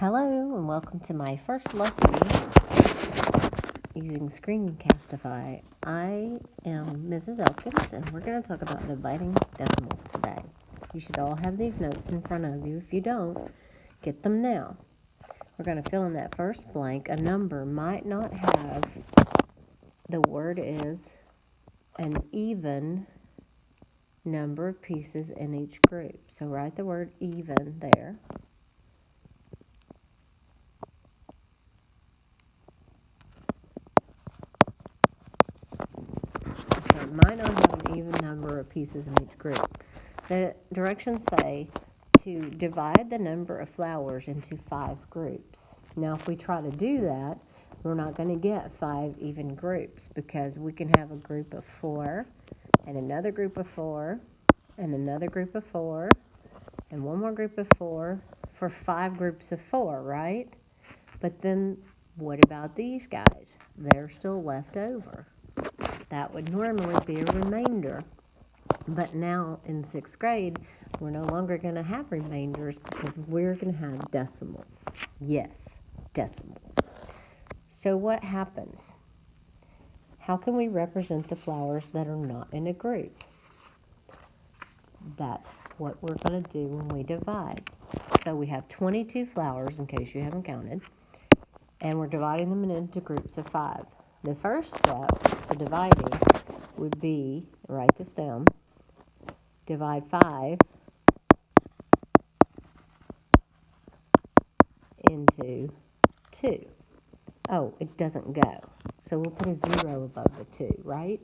Hello and welcome to my first lesson using Screencastify. I am Mrs. Elkins and we're going to talk about dividing decimals today. You should all have these notes in front of you. If you don't, get them now. We're going to fill in that first blank. A number might not have the word is an even number of pieces in each group. So write the word even there. So it might not have an even number of pieces in each group. The directions say to divide the number of flowers into 5 groups. Now if we try to do that, we're not going to get 5 even groups because we can have a group of 4 and another group of 4 and another group of 4 and one more group of 4 for 5 groups of 4, right? But then what about these guys? They're still left over. That would normally be a remainder. But now in 6th grade, we're no longer going to have remainders because we're going to have decimals. Yes, decimals. So what happens? How can we represent the flowers that are not in a group? That's what we're going to do when we divide. So we have 22 flowers, in case you haven't counted, and we're dividing them into groups of 5. The first step to dividing would be, write this down, divide 5 into 2. Oh, it doesn't go. So we'll put a 0 above the 2, right?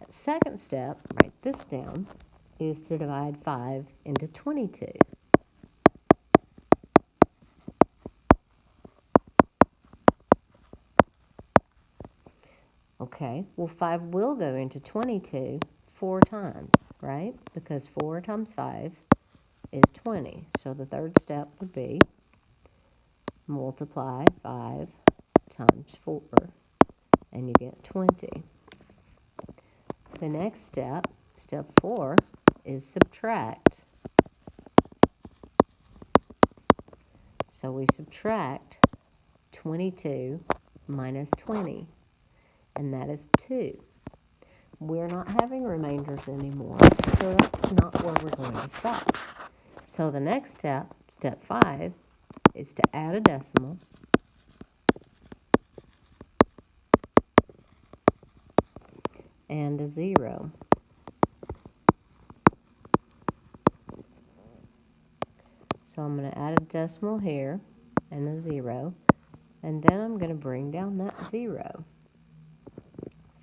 Second step, write this down, is to divide 5 into 22. Okay, well 5 will go into 22 4 times, right? Because 4 times 5 is 20. So the third step would be multiply 5 times 4, and you get 20. The next step, step 4, is subtract. So we subtract 22 minus 20, and that is 2. We're not having remainders anymore, so that's not where we're going to stop. So the next step, step 5, is to add a decimal and a 0. So I'm going to add a decimal here and a 0, and then I'm going to bring down that 0.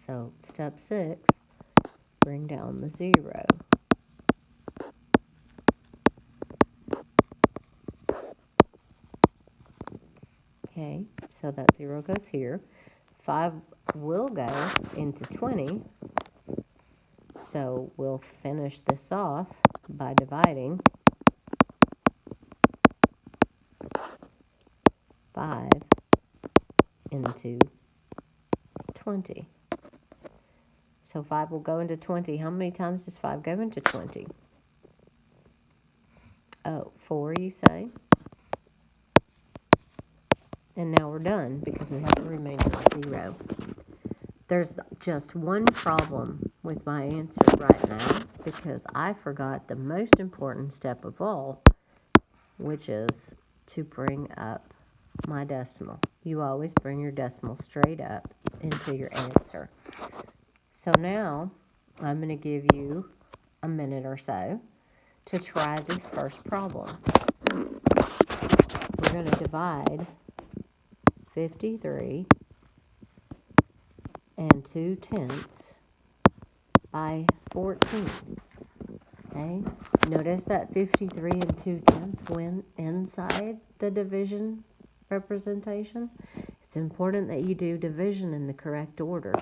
So step 6, bring down the 0. Okay, so that 0 goes here. 5 will go into 20. So we'll finish this off by dividing 5 into 20. So 5 will go into 20. How many times does 5 go into 20? Oh, 4, you say? And now we're done because we have a remainder of 0. There's just one problem with my answer right now because I forgot the most important step of all, which is to bring up my decimal. You always bring your decimal straight up into your answer. So now I'm going to give you a minute or so to try this first problem. We're going to divide 53 and 2/10 by 14. Okay, notice that 53 and 2/10 went inside the division representation. It's important that you do division in the correct order.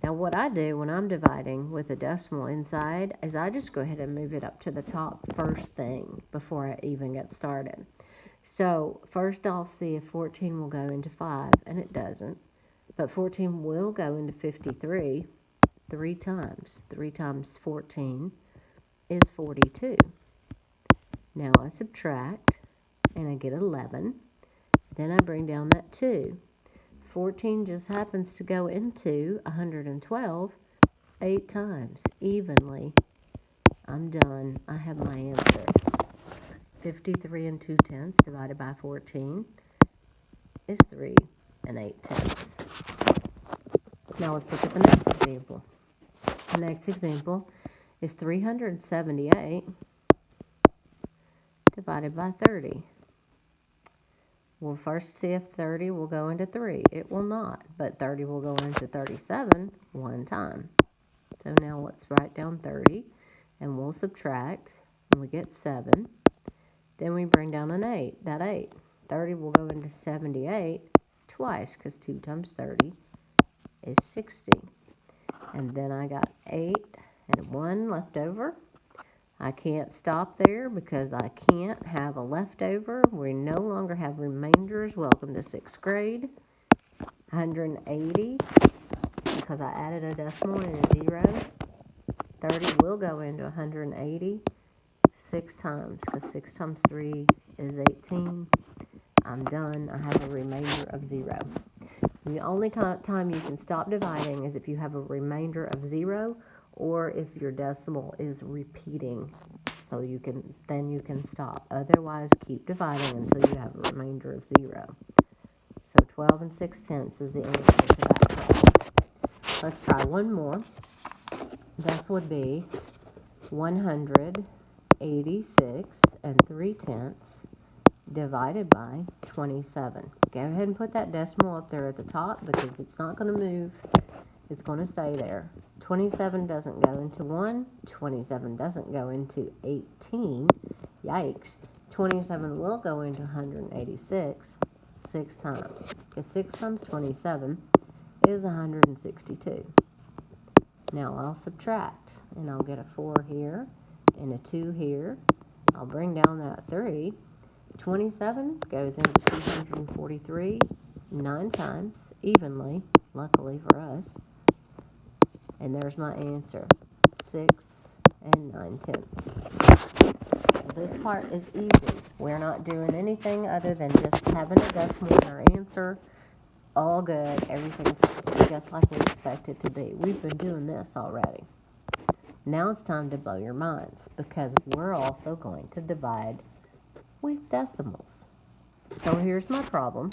Now what I do when I'm dividing with a decimal inside is I just go ahead and move it up to the top first thing before I even get started. So first I'll see if 14 will go into 5, and it doesn't. But 14 will go into 53 3 times. 3 times 14 is 42. Now I subtract, and I get 11. Then I bring down that 2. 14 just happens to go into 112 8 times, evenly. I'm done. I have my answer. 53 and 2/10 divided by 14 is 3 and 8/10. Now let's look at the next example. The next example is 378 divided by 30. We'll first see if 30 will go into 3. It will not, but 30 will go into 37 one time. So now let's write down 30, and we'll subtract, and we get 7. Then we bring down an 8, that 8. 30 will go into 78 twice, because 2 times 30 is 60. And then I got 8 and 1 left over. I can't stop there because I can't have a leftover. We no longer have remainders. Welcome to 6th grade. 180, because I added a decimal and a 0. 30 will go into 180 6 times, because 6 times 3 is 18. I'm done. I have a remainder of 0. The only time you can stop dividing is if you have a remainder of 0, or if your decimal is repeating. So you can stop. Otherwise, keep dividing until you have a remainder of 0. So 12 and 6/10 is the answer to that question. Let's try one more. This would be 186 and 3/10 divided by 27. Go ahead and put that decimal up there at the top, because it's not going to move. It's going to stay there. 27 doesn't go into 1. 27 doesn't go into 18. Yikes. 27 will go into 186 6 times. Because 6 times 27 is 162. Now I'll subtract, and I'll get a 4 here and a 2 here. I'll bring down that 3. 27 goes into 243 9 times, evenly, luckily for us. And there's my answer, 6 and 9/10. So this part is easy. We're not doing anything other than just having a decimal in our answer. All good. Everything's just like we expect it to be. We've been doing this already. Now it's time to blow your minds, because we're also going to divide with decimals. So here's my problem.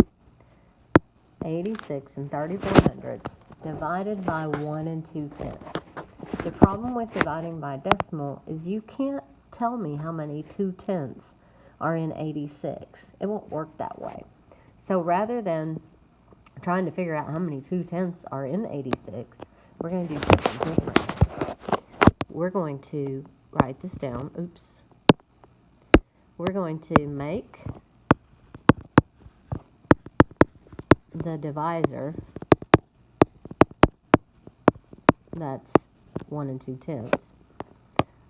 86 and 34/100 divided by 1 and 2/10. The problem with dividing by decimal is you can't tell me how many 2/10 are in 86. It won't work that way. So rather than trying to figure out how many 2/10 are in 86, we're going to do something different. We're going to write this down. Oops. We're going to make the divisor, that's 1 and 2/10,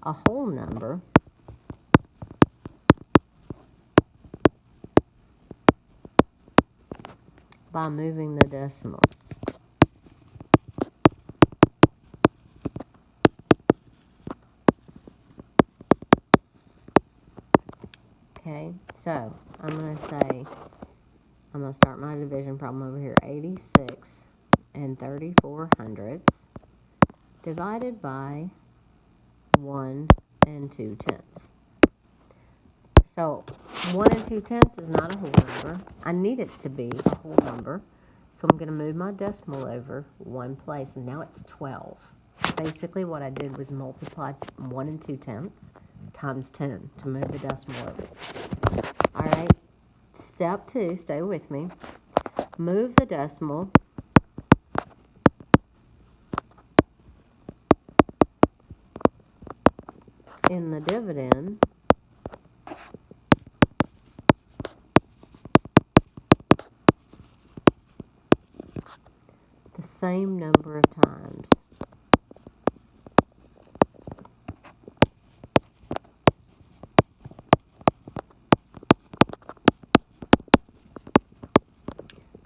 a whole number by moving the decimal. Okay, so I'm going to start my division problem over here. 86 and 34/100 divided by 1 and 2/10. So 1 and 2/10 is not a whole number. I need it to be a whole number. So I'm going to move my decimal over one place, and now it's 12. Basically what I did was multiply 1 and 2/10 times 10 to move the decimal over. All right, step 2, stay with me. Move the decimal in the dividend the same number of times.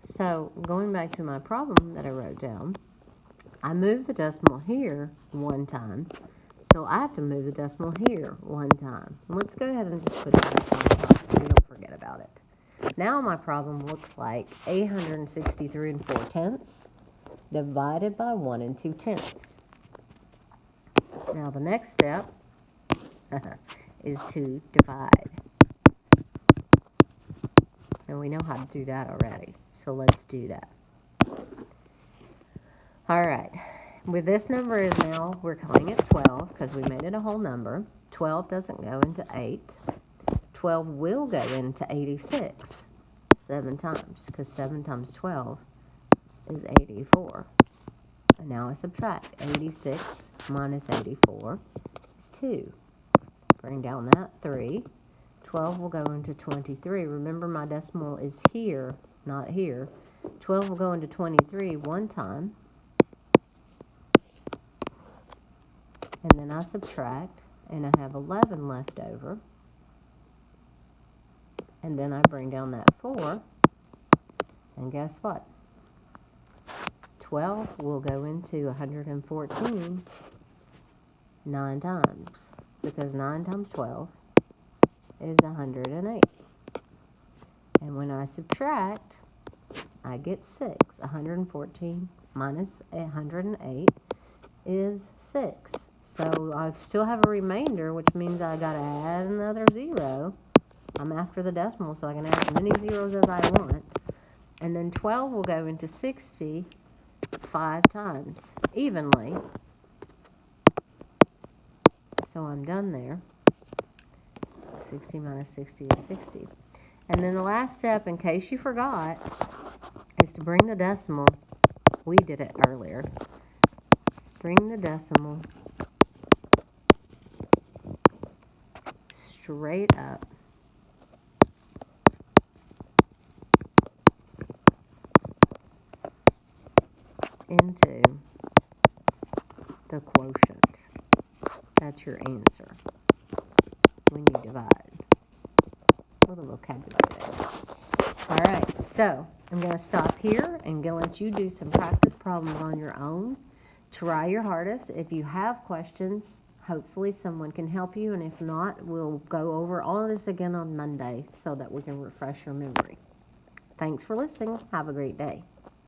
So going back to my problem that I wrote down, I moved the decimal here one time, So I have to move the decimal here one time. Let's go ahead and just put that up on top so we don't forget about it. Now my problem looks like 863 4/10 divided by 1 2/10. Now the next step is to divide. And we know how to do that already, so let's do that. All right, with this number is now, we're calling it 12 because we made it a whole number. 12 doesn't go into 8. 12 will go into 86 7 times, because 7 times 12 is 84. And now I subtract. 86 minus 84 is 2. Bring down that 3. 12 will go into 23. Remember, my decimal is here, not here. 12 will go into 23 one time. And then I subtract, and I have 11 left over. And then I bring down that 4. And guess what? 12 will go into 114 9 times, because 9 times 12 is 108. And when I subtract, I get 6. 114 minus 108 is 6. So I still have a remainder, which means I got to add another 0. I'm after the decimal, so I can add as many zeros as I want. And then 12 will go into 60 5 times, evenly. So I'm done there. 60 minus 60 is 60. And then the last step, in case you forgot, is to bring the decimal. We did it earlier. Bring the decimal straight up into the quotient. That's your answer when you divide. A little vocabulary there. All right, so I'm going to stop here and going to let you do some practice problems on your own. Try your hardest. If you have questions, hopefully someone can help you, and if not, we'll go over all of this again on Monday so that we can refresh your memory. Thanks for listening. Have a great day.